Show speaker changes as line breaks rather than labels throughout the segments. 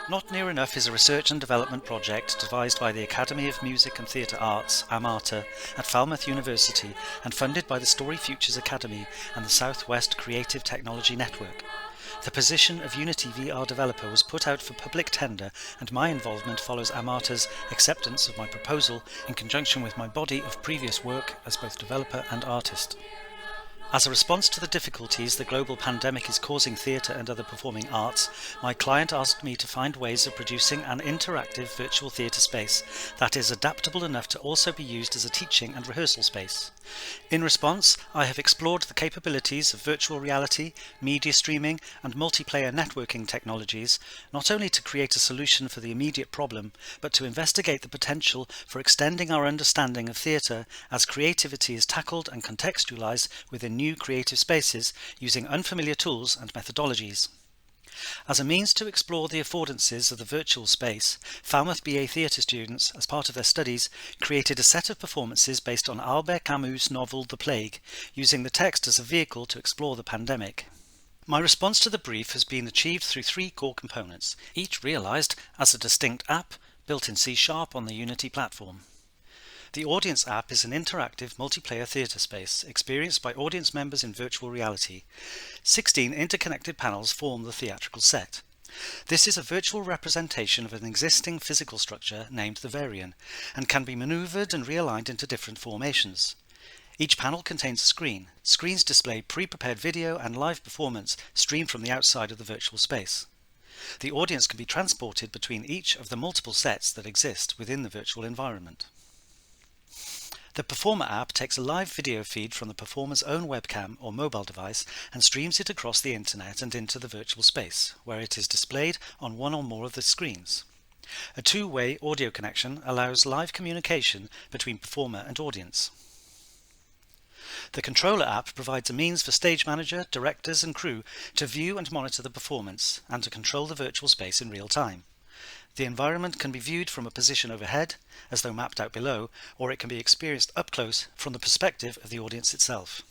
Not Near Enough is a research and development project devised by the Academy of Music and Theatre Arts, AMATA, at Falmouth University and funded by the Story Futures Academy and the Southwest Creative Technology Network. The position of Unity VR developer was put out for public tender, and my involvement follows AMATA's acceptance of my proposal in conjunction with my body of previous work as both developer and artist. As a response to the difficulties the global pandemic is causing theatre and other performing arts, my client asked me to find ways of producing an interactive virtual theatre space that is adaptable enough to also be used as a teaching and rehearsal space. In response, I have explored the capabilities of virtual reality, media streaming and multiplayer networking technologies, not only to create a solution for the immediate problem, but to investigate the potential for extending our understanding of theatre as creativity is tackled and contextualised within new creative spaces using unfamiliar tools and methodologies. As a means to explore the affordances of the virtual space, Falmouth BA theatre students, as part of their studies, created a set of performances based on Albert Camus' novel The Plague, using the text as a vehicle to explore the pandemic. My response to the brief has been achieved through three core components, each realised as a distinct app built in C# on the Unity platform. The Audience app is an interactive multiplayer theatre space experienced by audience members in virtual reality. 16 interconnected panels form the theatrical set. This is a virtual representation of an existing physical structure named the Varian, and can be manoeuvred and realigned into different formations. Each panel contains a screen. Screens display pre-prepared video and live performance streamed from the outside of the virtual space. The audience can be transported between each of the multiple sets that exist within the virtual environment. The Performer app takes a live video feed from the performer's own webcam or mobile device and streams it across the internet and into the virtual space, where it is displayed on one or more of the screens. A two-way audio connection allows live communication between performer and audience. The Controller app provides a means for stage manager, directors and crew to view and monitor the performance and to control the virtual space in real time. The environment can be viewed from a position overhead, as though mapped out below, or it can be experienced up close from the perspective of the audience itself.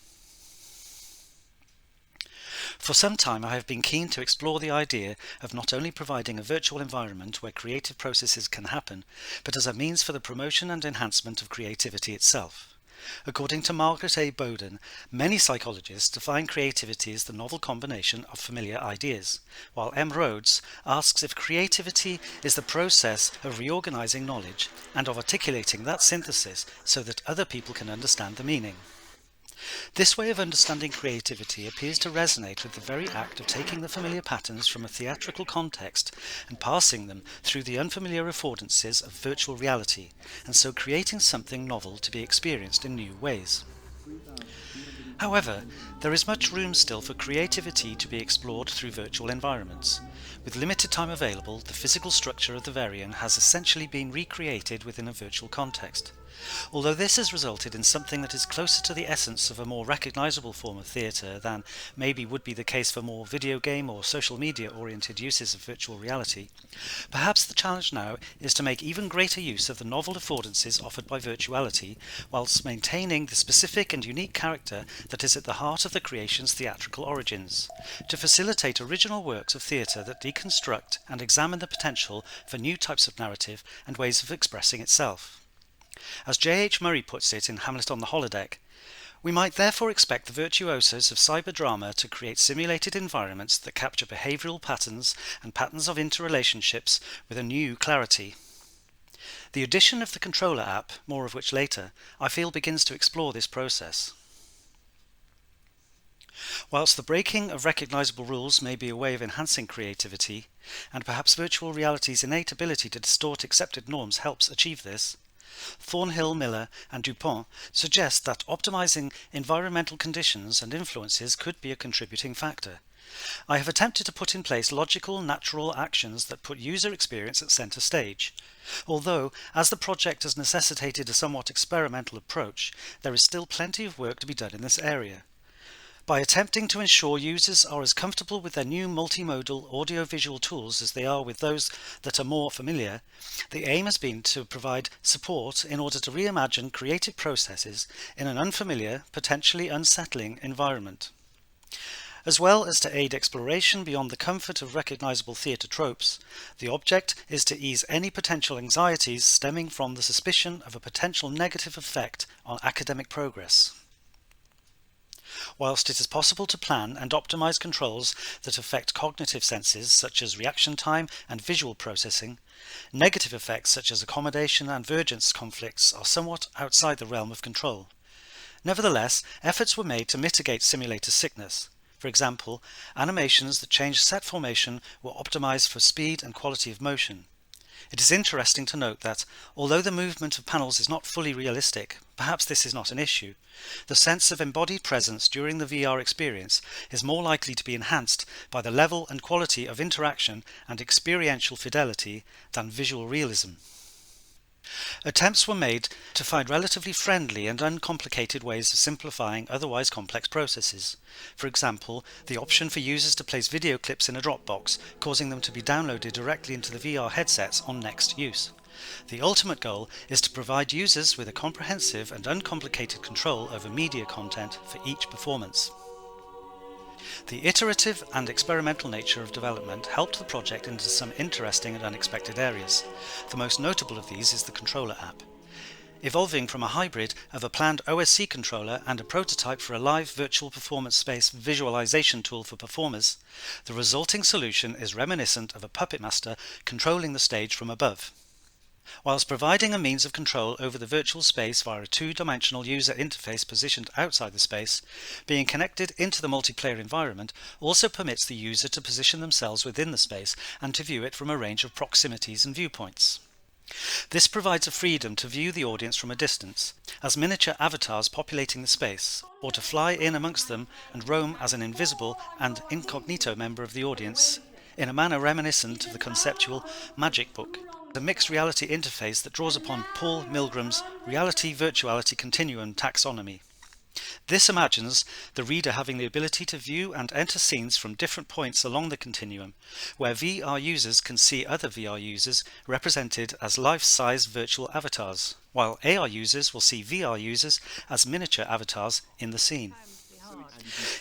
For some time I have been keen to explore the idea of not only providing a virtual environment where creative processes can happen, but as a means for the promotion and enhancement of creativity itself. According to Margaret A. Bowden, many psychologists define creativity as the novel combination of familiar ideas, while M. Rhodes asks if creativity is the process of reorganizing knowledge and of articulating that synthesis so that other people can understand the meaning. This way of understanding creativity appears to resonate with the very act of taking the familiar patterns from a theatrical context and passing them through the unfamiliar affordances of virtual reality, and so creating something novel to be experienced in new ways. However, there is much room still for creativity to be explored through virtual environments. With limited time available, the physical structure of the Varian has essentially been recreated within a virtual context. Although this has resulted in something that is closer to the essence of a more recognisable form of theatre than maybe would be the case for more video game or social media oriented uses of virtual reality, perhaps the challenge now is to make even greater use of the novel affordances offered by virtuality, whilst maintaining the specific and unique character that is at the heart of the creation's theatrical origins, to facilitate original works of theatre that deconstruct and examine the potential for new types of narrative and ways of expressing itself. As J.H. Murray puts it in Hamlet on the Holodeck, we might therefore expect the virtuosos of cyberdrama to create simulated environments that capture behavioural patterns and patterns of interrelationships with a new clarity. The addition of the Controller app, more of which later, I feel begins to explore this process. Whilst the breaking of recognisable rules may be a way of enhancing creativity, and perhaps virtual reality's innate ability to distort accepted norms helps achieve this, Thornhill, Miller and Dupont suggest that optimizing environmental conditions and influences could be a contributing factor. I have attempted to put in place logical, natural actions that put user experience at centre stage. Although, as the project has necessitated a somewhat experimental approach, there is still plenty of work to be done in this area. By attempting to ensure users are as comfortable with their new multimodal audiovisual tools as they are with those that are more familiar, the aim has been to provide support in order to reimagine creative processes in an unfamiliar, potentially unsettling environment. As well as to aid exploration beyond the comfort of recognisable theatre tropes, the object is to ease any potential anxieties stemming from the suspicion of a potential negative effect on academic progress. Whilst it is possible to plan and optimise controls that affect cognitive senses such as reaction time and visual processing, negative effects such as accommodation and divergence conflicts are somewhat outside the realm of control. Nevertheless, efforts were made to mitigate simulator sickness. For example, animations that changed set formation were optimized for speed and quality of motion. It is interesting to note that, although the movement of panels is not fully realistic, perhaps this is not an issue, the sense of embodied presence during the VR experience is more likely to be enhanced by the level and quality of interaction and experiential fidelity than visual realism. Attempts were made to find relatively friendly and uncomplicated ways of simplifying otherwise complex processes. For example, the option for users to place video clips in a Dropbox, causing them to be downloaded directly into the VR headsets on next use. The ultimate goal is to provide users with a comprehensive and uncomplicated control over media content for each performance. The iterative and experimental nature of development helped the project into some interesting and unexpected areas. The most notable of these is the controller app. Evolving from a hybrid of a planned OSC controller and a prototype for a live virtual performance space visualization tool for performers, the resulting solution is reminiscent of a puppet master controlling the stage from above. Whilst providing a means of control over the virtual space via a two-dimensional user interface positioned outside the space, being connected into the multiplayer environment also permits the user to position themselves within the space and to view it from a range of proximities and viewpoints. This provides a freedom to view the audience from a distance, as miniature avatars populating the space, or to fly in amongst them and roam as an invisible and incognito member of the audience, in a manner reminiscent of the conceptual Magic Book, a mixed reality interface that draws upon Paul Milgram's reality-virtuality continuum taxonomy. This imagines the reader having the ability to view and enter scenes from different points along the continuum, where VR users can see other VR users represented as life-size virtual avatars, while AR users will see VR users as miniature avatars in the scene.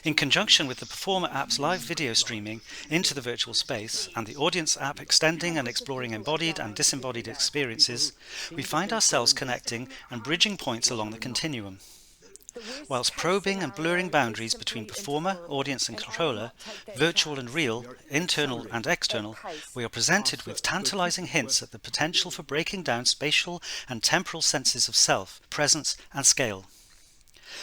In conjunction with the Performer app's live video streaming into the virtual space and the Audience app extending and exploring embodied and disembodied experiences, we find ourselves connecting and bridging points along the continuum. Whilst probing and blurring boundaries between performer, audience and controller, virtual and real, internal and external, we are presented with tantalizing hints at the potential for breaking down spatial and temporal senses of self, presence and scale.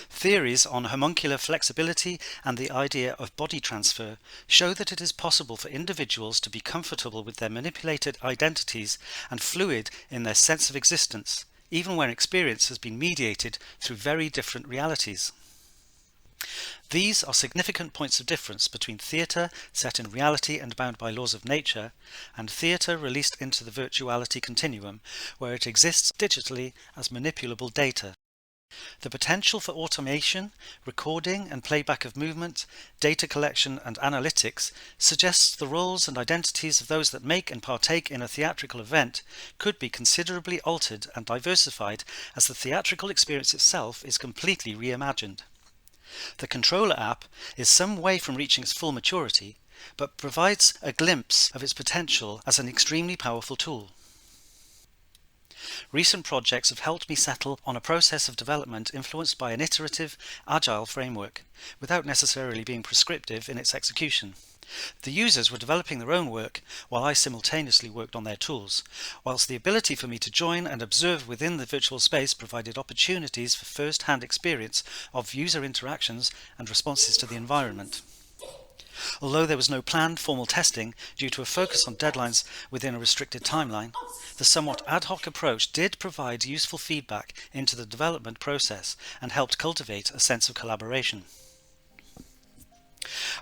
Theories on homuncular flexibility and the idea of body transfer show that it is possible for individuals to be comfortable with their manipulated identities and fluid in their sense of existence, even when experience has been mediated through very different realities. These are significant points of difference between theatre set in reality and bound by laws of nature, and theatre released into the virtuality continuum, where it exists digitally as manipulable data. The potential for automation, recording and playback of movement, data collection and analytics suggests the roles and identities of those that make and partake in a theatrical event could be considerably altered and diversified as the theatrical experience itself is completely reimagined. The controller app is some way from reaching its full maturity, but provides a glimpse of its potential as an extremely powerful tool. Recent projects have helped me settle on a process of development influenced by an iterative, agile framework, without necessarily being prescriptive in its execution. The users were developing their own work while I simultaneously worked on their tools, whilst the ability for me to join and observe within the virtual space provided opportunities for first-hand experience of user interactions and responses to the environment. Although there was no planned formal testing due to a focus on deadlines within a restricted timeline, the somewhat ad hoc approach did provide useful feedback into the development process and helped cultivate a sense of collaboration.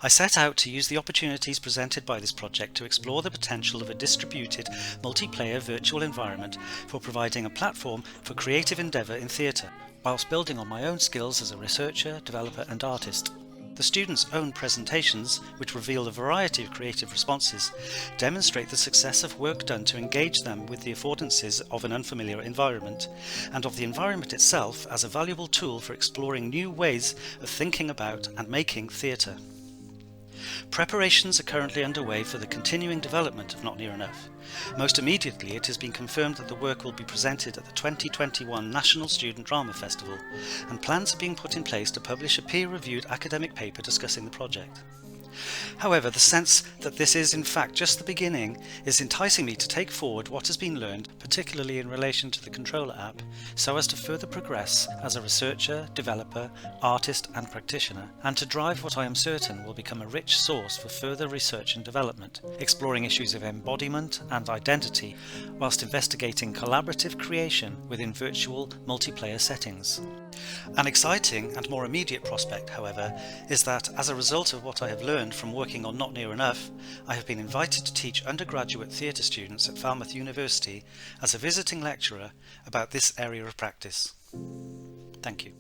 I set out to use the opportunities presented by this project to explore the potential of a distributed, multiplayer virtual environment for providing a platform for creative endeavour in theatre, whilst building on my own skills as a researcher, developer and artist. The students' own presentations, which reveal a variety of creative responses, demonstrate the success of work done to engage them with the affordances of an unfamiliar environment, and of the environment itself as a valuable tool for exploring new ways of thinking about and making theatre. Preparations are currently underway for the continuing development of Not Near Enough. Most immediately, it has been confirmed that the work will be presented at the 2021 National Student Drama Festival, and plans are being put in place to publish a peer-reviewed academic paper discussing the project. However, the sense that this is in fact just the beginning is enticing me to take forward what has been learned, particularly in relation to the controller app, so as to further progress as a researcher, developer, artist and practitioner, and to drive what I am certain will become a rich source for further research and development, exploring issues of embodiment and identity, whilst investigating collaborative creation within virtual multiplayer settings. An exciting and more immediate prospect, however, is that as a result of what I have learned from working on Not Near Enough, I have been invited to teach undergraduate theatre students at Falmouth University as a visiting lecturer about this area of practice. Thank you.